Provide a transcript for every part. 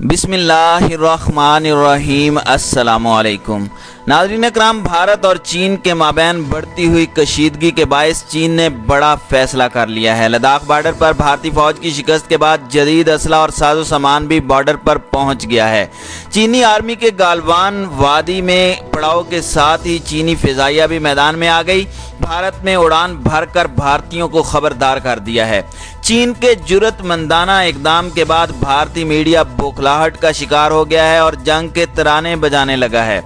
बिस्मिल्लाहिर्रहमानिर्रहीम। अस्सलामुअलैकुम नाज़रीन अकराम, भारत और चीन के माबैन बढ़ती हुई कशीदगी के बायस चीन ने बड़ा फैसला कर लिया है। लद्दाख बॉर्डर पर भारतीय फौज की शिकस्त के बाद जदीद असला और साजो सामान भी बॉर्डर पर पहुंच गया है। चीनी आर्मी के गालवान वादी में पड़ाव के साथ ही चीनी फिजाइया भी मैदान में आ गई। भारत में उड़ान भरकर भारतीयों को खबरदार कर दिया है। चीन के जुर्रतमंदाना इकदाम के बाद भारतीय मीडिया बौखलाहट का शिकार हो गया है और जंग के तराने बजाने लगा है।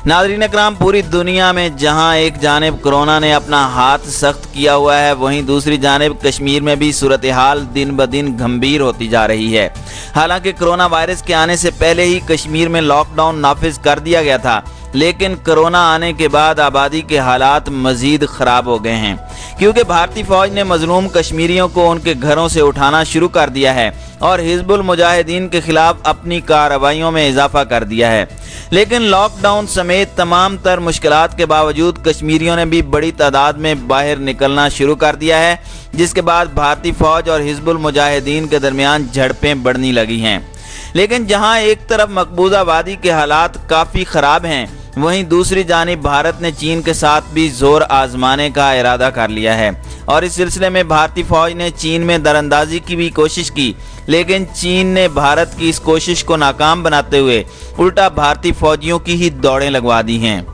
नाज़रीन अकराम, पूरी दुनिया में जहां एक जानिब कोरोना ने अपना हाथ सख्त किया हुआ है, वहीं दूसरी जानिब कश्मीर में भी सूरत हाल दिन ब दिन गंभीर होती जा रही है। हालांकि कोरोना वायरस के आने से पहले ही कश्मीर में लॉकडाउन नाफिज कर दिया गया था, लेकिन कोरोना आने के बाद आबादी के हालात मजीद ख़राब हो गए हैं, क्योंकि भारतीय फौज ने मजलूम कश्मीरियों को उनके घरों से उठाना शुरू कर दिया है और हिजबुल मुजाहिदीन के खिलाफ अपनी कार्रवाइयों में इजाफा कर दिया है। लेकिन लॉकडाउन समेत तमाम तर मुश्किलात के बावजूद कश्मीरियों ने भी बड़ी तादाद में बाहर निकलना शुरू कर दिया है, जिसके बाद भारतीय फौज और हिजबुल मुजाहिदीन के दरमियान झड़पें बढ़ने लगी हैं। लेकिन जहां एक तरफ मकबूजा वादी के हालात काफ़ी ख़राब हैं, वहीं दूसरी जानिब भारत ने चीन के साथ भी जोर आजमाने का इरादा कर लिया है और इस सिलसिले में भारतीय फौज ने चीन में दरअंदाजी की भी कोशिश की, लेकिन चीन ने भारत की इस कोशिश को नाकाम बनाते हुए उल्टा भारतीय फौजियों की ही दौड़ें लगवा दी हैं।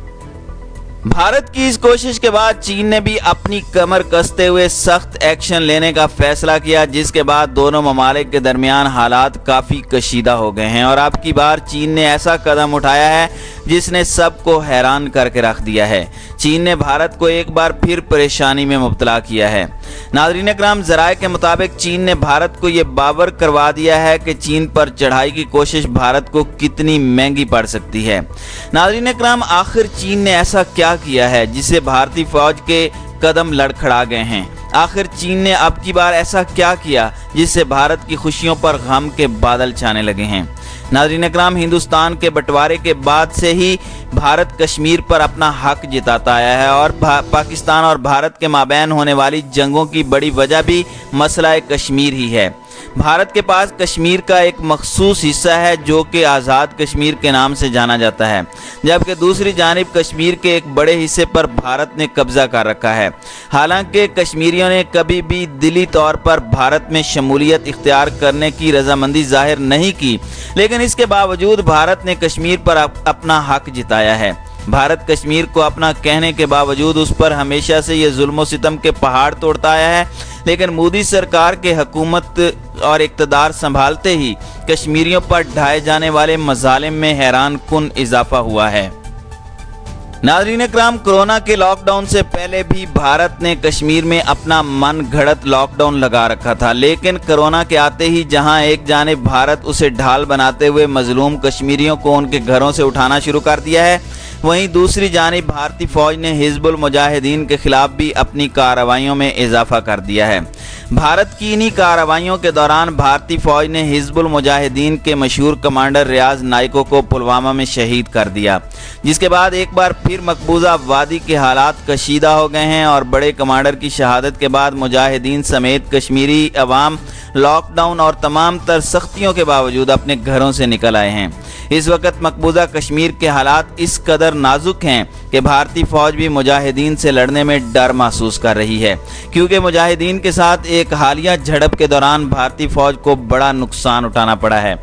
भारत की इस कोशिश के बाद चीन ने भी अपनी कमर कसते हुए सख्त एक्शन लेने का फैसला किया, जिसके बाद दोनों ममालिक के दरमियान हालात काफ़ी कशीदा हो गए हैं और अब की बार चीन ने ऐसा कदम उठाया है जिसने सबको हैरान करके रख दिया है। चीन ने भारत को एक बार फिर परेशानी में मुब्तला किया है। नाज़रीन अकराम, ज़राए के मुताबिक चीन ने भारत को ये बावर करवा दिया है कि चीन पर चढ़ाई की कोशिश भारत को कितनी महंगी पड़ सकती है। नाज़रीन अकराम, आखिर चीन ने ऐसा क्या किया है जिससे भारतीय फौज के कदम लड़खड़ा गए हैं? आखिर चीन ने अब की बार ऐसा क्या किया जिससे भारत की खुशियों पर गम के बादल छाने लगे हैं? नाज़रीन अकराम, हिंदुस्तान के बंटवारे के बाद से ही भारत कश्मीर पर अपना हक जिताता आया है और पाकिस्तान और भारत के माबैन होने वाली जंगों की बड़ी वजह भी मसला कश्मीर ही है। भारत के पास कश्मीर का एक मखसूस हिस्सा है जो कि आज़ाद कश्मीर के नाम से जाना जाता है, जबकि दूसरी जानिब कश्मीर के एक बड़े हिस्से पर भारत ने कब्जा कर रखा है। हालांकि कश्मीरियों ने कभी भी दिली तौर पर भारत में शमूलियत इख्तियार करने की रजामंदी जाहिर नहीं की, लेकिन इसके बावजूद भारत ने कश्मीर पर अपना हक जिताया है। भारत कश्मीर को अपना कहने के बावजूद उस पर हमेशा से ये जुल्म सितम के पहाड़ तोड़ता आया है, लेकिन मोदी सरकार के हुकूमत और इक़्तिदार संभालते ही कश्मीरियों पर ढाए जाने वाले मज़ालिम में हैरान कुन इजाफा हुआ है। नाज़रीन अकराम, कोरोना के लॉकडाउन से पहले भी भारत ने कश्मीर में अपना मन घड़त लॉकडाउन लगा रखा था, लेकिन कोरोना के आते ही जहां एक जानिब भारत उसे ढाल बनाते हुए मजलूम कश्मीरियों को उनके घरों से उठाना शुरू कर दिया है, वहीं दूसरी जानिब भारतीय फौज ने हिजबुल मुजाहिदीन के खिलाफ भी अपनी कार्रवाइयों में इजाफा कर दिया है। भारत की इन्हीं कार्रवाइयों के दौरान भारतीय फौज ने हिजबुल मुजाहिदीन के मशहूर कमांडर रियाज नाइको को पुलवामा में शहीद कर दिया, जिसके बाद एक बार फिर मकबूजा वादी के हालात कशीदा हो गए हैं और बड़े कमांडर की शहादत के बाद मुजाहिदीन समेत कश्मीरी अवाम लॉकडाउन और तमाम तर सख्तियों के बावजूद अपने घरों से निकल आए हैं। इस वक्त मकबूजा कश्मीर के हालात इस कदर नाजुक हैं कि भारतीय फौज भी मुजाहिदीन से लड़ने में डर महसूस कर रही है, क्योंकि मुजाहिदीन के साथ एक हालिया झड़प के दौरान भारतीय फौज को बड़ा नुकसान उठाना पड़ा है।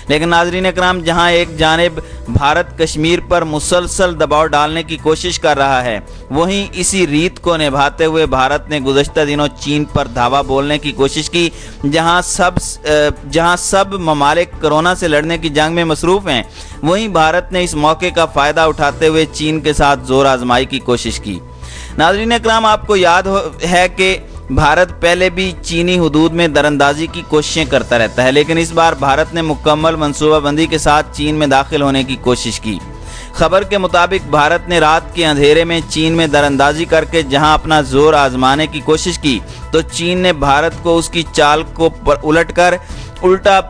लेकिन नाज़रीन अकराम, जहां एक जानिब भारत कश्मीर पर मुसलसल दबाव डालने की कोशिश कर रहा है, वहीं इसी रीत को निभाते हुए भारत ने गुज़श्ता दिनों चीन पर धावा बोलने की कोशिश की। जहां सब ममालिक कोरोना से लड़ने की जंग में मसरूफ़ हैं, वहीं भारत ने इस मौके का फ़ायदा उठाते हुए चीन के साथ जोर आजमाई की कोशिश की। नाज़रीन अकराम, आपको याद है कि भारत पहले भी चीनी हुदूद में दरअंदाजी की कोशिशें करता रहता है, लेकिन इस बार भारत ने मुकम्मल मनसूबाबंदी के साथ चीन में दाखिल होने की कोशिश की। खबर के मुताबिक भारत ने रात के अंधेरे में चीन में दरअंदाजी करके जहां अपना जोर आजमाने की कोशिश की, तो चीन ने भारत को उसकी चाल को उलटकर उल्टा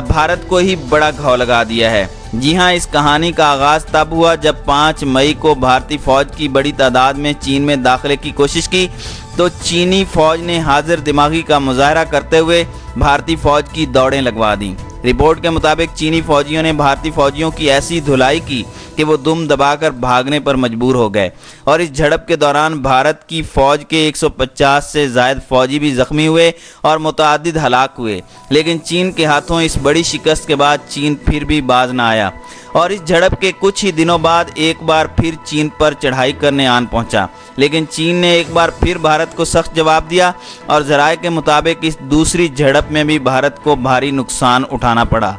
भारत को ही बड़ा घाव लगा दिया है। जी हां, इस कहानी का आगाज़ तब हुआ जब 5 मई को भारतीय फौज की बड़ी तादाद में चीन में दाखिले की कोशिश की, तो चीनी फौज ने हाजिर दिमागी का मुजाहरा करते हुए भारतीय फौज की दौड़ें लगवा दी। रिपोर्ट के मुताबिक चीनी फौजियों ने भारतीय फौजियों की ऐसी धुलाई की कि वो दुम दबाकर भागने पर मजबूर हो गए और इस झड़प के दौरान भारत की फौज के 150 से ज़ायद फौजी भी जख्मी हुए और मुतअद्दिद हलाक हुए। लेकिन चीन के हाथों इस बड़ी शिकस्त के बाद चीन फिर भी बाज न आया और इस झड़प के कुछ ही दिनों बाद एक बार फिर चीन पर चढ़ाई करने आन पहुंचा। लेकिन चीन ने एक बार फिर भारत को सख्त जवाब दिया और ज़राए के मुताबिक इस दूसरी झड़प में भी भारत को भारी नुकसान उठाना पड़ा।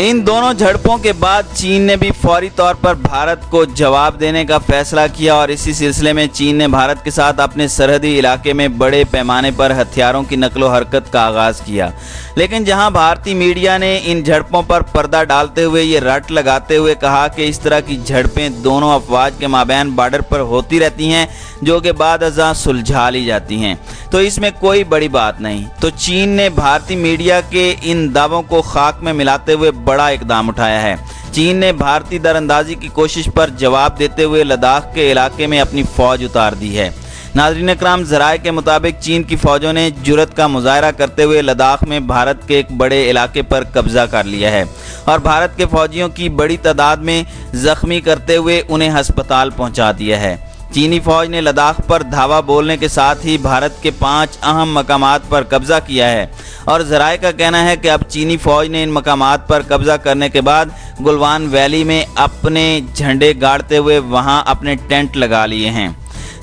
इन दोनों झड़पों के बाद चीन ने भी फौरी तौर पर भारत को जवाब देने का फैसला किया और इसी सिलसिले में चीन ने भारत के साथ अपने सरहदी इलाके में बड़े पैमाने पर हथियारों की नकलो हरकत का आगाज़ किया। लेकिन जहां भारतीय मीडिया ने इन झड़पों पर पर्दा डालते हुए ये रट लगाते हुए कहा कि इस तरह की झड़पें दोनों अफवाज के माबैन बॉर्डर पर होती रहती हैं जो कि बाद अज़ां सुलझा ली जाती हैं, तो इसमें कोई बड़ी बात नहीं। तो चीन ने भारतीय मीडिया के इन दावों को खाक में मिलाते हुए बड़ा इकदाम उठाया है। चीन ने भारतीय दरअंदाजी की कोशिश पर जवाब देते हुए लद्दाख के इलाके में अपनी फौज उतार दी है। नाज़रीन इकराम, ज़राए के मुताबिक चीन की फ़ौजों ने जुर्रत का मुज़ाहरा करते हुए लद्दाख में भारत के एक बड़े इलाके पर कब्ज़ा कर लिया है और भारत के फ़ौजियों की बड़ी तादाद में ज़ख्मी करते हुए उन्हें हस्पताल पहुंचा दिया है। चीनी फ़ौज ने लद्दाख पर धावा बोलने के साथ ही भारत के 5 अहम मकामात पर कब्ज़ा किया है और ज़राए का कहना है कि अब चीनी फ़ौज ने इन मकामात पर कब्ज़ा करने के बाद गुलवान वैली में अपने झंडे गाड़ते हुए वहां अपने टेंट लगा लिए हैं।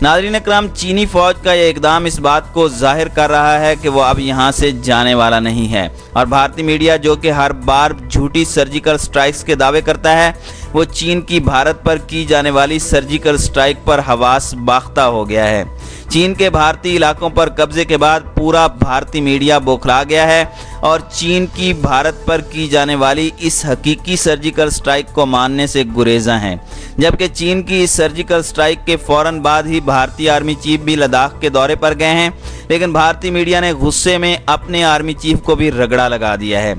नाज़रीन इकराम, चीनी फ़ौज का यह इक़दाम इस बात को ज़ाहिर कर रहा है कि वो अब यहाँ से जाने वाला नहीं है और भारतीय मीडिया जो कि हर बार झूठी सर्जिकल स्ट्राइक्स के दावे करता है, वो चीन की भारत पर की जाने वाली सर्जिकल स्ट्राइक पर हवास बाख्ता हो गया है। चीन के भारतीय इलाकों पर कब्जे के बाद पूरा भारतीय मीडिया बौखला गया है और चीन की भारत पर की जाने वाली इस हकीकी सर्जिकल स्ट्राइक को मानने से गुरेज़ा हैं। जबकि चीन की इस सर्जिकल स्ट्राइक के फ़ौरन बाद ही भारतीय आर्मी चीफ भी लद्दाख के दौरे पर गए हैं, लेकिन भारतीय मीडिया ने गुस्से में अपने आर्मी चीफ को भी रगड़ा लगा दिया है।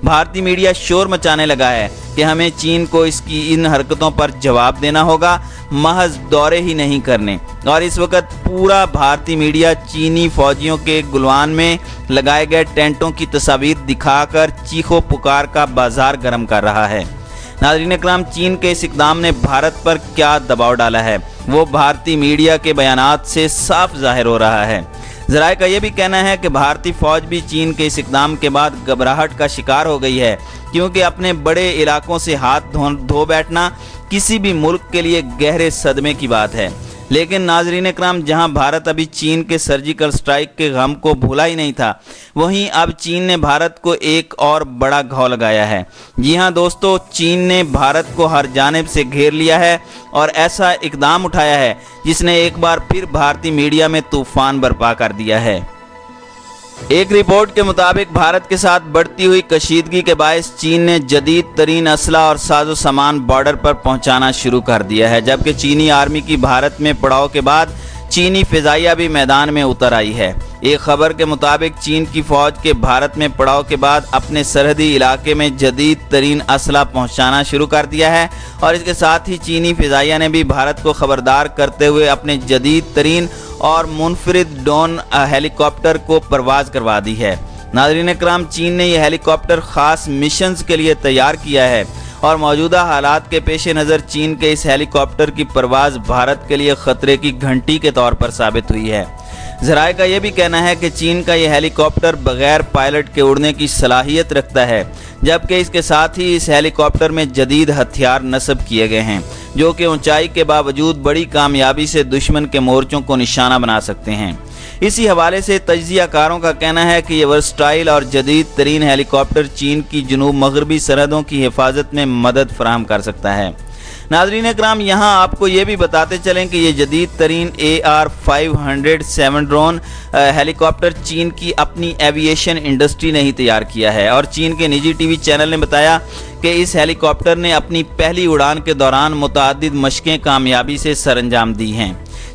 भारतीय मीडिया शोर मचाने लगा है कि हमें चीन को इसकी इन हरकतों पर जवाब देना होगा, महज दौरे ही नहीं करने। और इस वक्त पूरा भारतीय मीडिया चीनी फौजियों के गुलवान में लगाए गए टेंटों की तस्वीर दिखाकर चीखो पुकार का बाजार गर्म कर रहा है। नाज़रीन इकराम, चीन के इस इक़दाम ने भारत पर क्या दबाव डाला है वो भारतीय मीडिया के बयानात से साफ जाहिर हो रहा है। ज़राए का यह भी कहना है कि भारतीय फ़ौज भी चीन के इस इक़दाम के बाद घबराहट का शिकार हो गई है, क्योंकि अपने बड़े इलाकों से हाथ धो बैठना किसी भी मुल्क के लिए गहरे सदमे की बात है। लेकिन नाज़रीन इकराम, जहां भारत अभी चीन के सर्जिकल स्ट्राइक के गम को भूला ही नहीं था, वहीं अब चीन ने भारत को एक और बड़ा घाव लगाया है। जी हां दोस्तों, चीन ने भारत को हर जानिब से घेर लिया है और ऐसा इकदाम उठाया है जिसने एक बार फिर भारतीय मीडिया में तूफान बर्पा कर दिया है। एक रिपोर्ट के मुताबिक भारत के साथ बढ़ती हुई कशीदगी के बायस चीन ने जदीद तरीन असला और साजो सामान बॉर्डर पर पहुंचाना शुरू कर दिया है, जबकि चीनी आर्मी की भारत में पड़ाव के बाद चीनी फ़िज़ाइया भी मैदान में उतर आई है। एक खबर के मुताबिक चीन की फ़ौज के भारत में पड़ाव के बाद अपने सरहदी इलाके में जदीद तरीन असला पहुंचाना शुरू कर दिया है और इसके साथ ही चीनी फ़िज़ाइया ने भी भारत को खबरदार करते हुए अपने जदीद तरीन और मुनफरिद ड्रोन हेलीकॉप्टर को परवाज़ करवा दी है। नाज़रीन इकराम, चीन ने यह हेलीकॉप्टर ख़ास मिशंस के लिए तैयार किया है और मौजूदा हालात के पेश नज़र चीन के इस हेलीकॉप्टर की परवाज़ भारत के लिए ख़तरे की घंटी के तौर पर साबित हुई है। ज़राए का यह भी कहना है कि चीन का यह हेलीकॉप्टर बग़ैर पायलट के उड़ने की सलाहियत रखता है, जबकि इसके साथ ही इस हेलीकॉप्टर में जदीद हथियार नस्ब किए गए हैं जो कि ऊंचाई के बावजूद बड़ी कामयाबी से दुश्मन के मोर्चों को निशाना बना सकते हैं। इसी हवाले से तज्ज़ियाकारों का कहना है कि ये वर्सटाइल और जदीद तरीन हेलीकॉप्टर चीन की जनूब मगरबी सरहदों की हिफाजत में मदद फराहम कर सकता है। नाज़रीन इकराम, यहाँ आपको ये भी बताते चलें कि ये जदीद तरीन AR-507 ड्रोन हेलीकॉप्टर चीन की अपनी एविएशन इंडस्ट्री ने ही तैयार किया है और चीन के निजी टीवी चैनल ने बताया कि इस हेलीकॉप्टर ने अपनी पहली उड़ान के दौरान मुतअद्दिद मशक़ें कामयाबी से सरअंजाम दी हैं।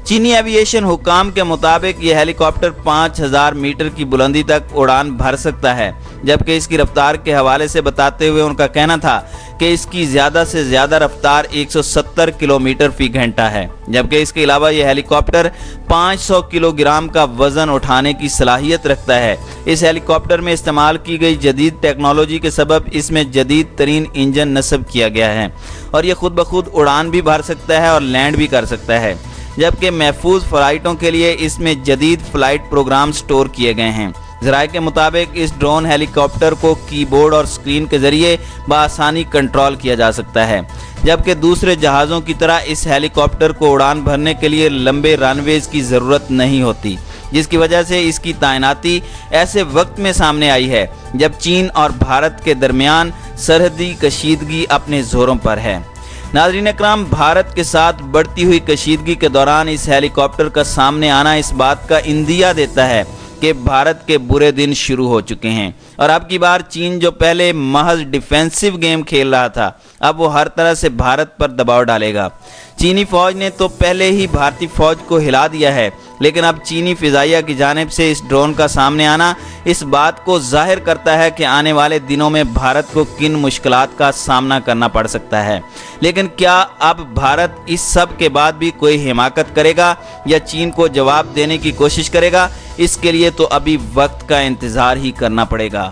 चीनी एविएशन हुकाम के मुताबिक ये हेलीकॉप्टर 5000 मीटर की बुलंदी तक उड़ान भर सकता है, जबकि इसकी रफ्तार के हवाले से बताते हुए उनका कहना था कि इसकी ज़्यादा से ज़्यादा रफ्तार 170 किलोमीटर फी घंटा है। जबकि इसके अलावा यह हेलीकॉप्टर 500 किलोग्राम का वज़न उठाने की सलाहियत रखता है। इस हेलीकॉप्टर में इस्तेमाल की गई जदीद टेक्नोलॉजी के सबब इसमें जदीद तरीन इंजन नस्ब किया गया है और ये खुद ब खुद उड़ान भी भर सकता है और लैंड भी कर सकता है। जबकि महफूज फ़्लाइटों के लिए इसमें जदीद फ़्लाइट प्रोग्राम स्टोर किए गए हैं। ज़राए के मुताबिक इस ड्रोन हेलीकॉप्टर को कीबोर्ड और स्क्रीन के ज़रिए बआसानी कंट्रोल किया जा सकता है, जबकि दूसरे जहाज़ों की तरह इस हेलीकॉप्टर को उड़ान भरने के लिए लंबे रनवेज़ की ज़रूरत नहीं होती, जिसकी वजह से इसकी तैनाती ऐसे वक्त में सामने आई है जब चीन और भारत के दरमियान सरहदी कशीदगी अपने ज़ोरों पर है। नाज़रीन इकराम, भारत के साथ बढ़ती हुई कशीदगी के दौरान इस हेलीकॉप्टर का सामने आना इस बात का इंदिया देता है कि भारत के बुरे दिन शुरू हो चुके हैं और अब की बार चीन जो पहले महज डिफेंसिव गेम खेल रहा था, अब वो हर तरह से भारत पर दबाव डालेगा। चीनी फौज ने तो पहले ही भारतीय फौज को हिला दिया है, लेकिन अब चीनी फिजाइया की जानिब से इस ड्रोन का सामने आना इस बात को जाहिर करता है कि आने वाले दिनों में भारत को किन मुश्किलात का सामना करना पड़ सकता है। लेकिन क्या अब भारत इस सब के बाद भी कोई हिमाकत करेगा या चीन को जवाब देने की कोशिश करेगा? इसके लिए तो अभी वक्त का इंतज़ार ही करना पड़ेगा।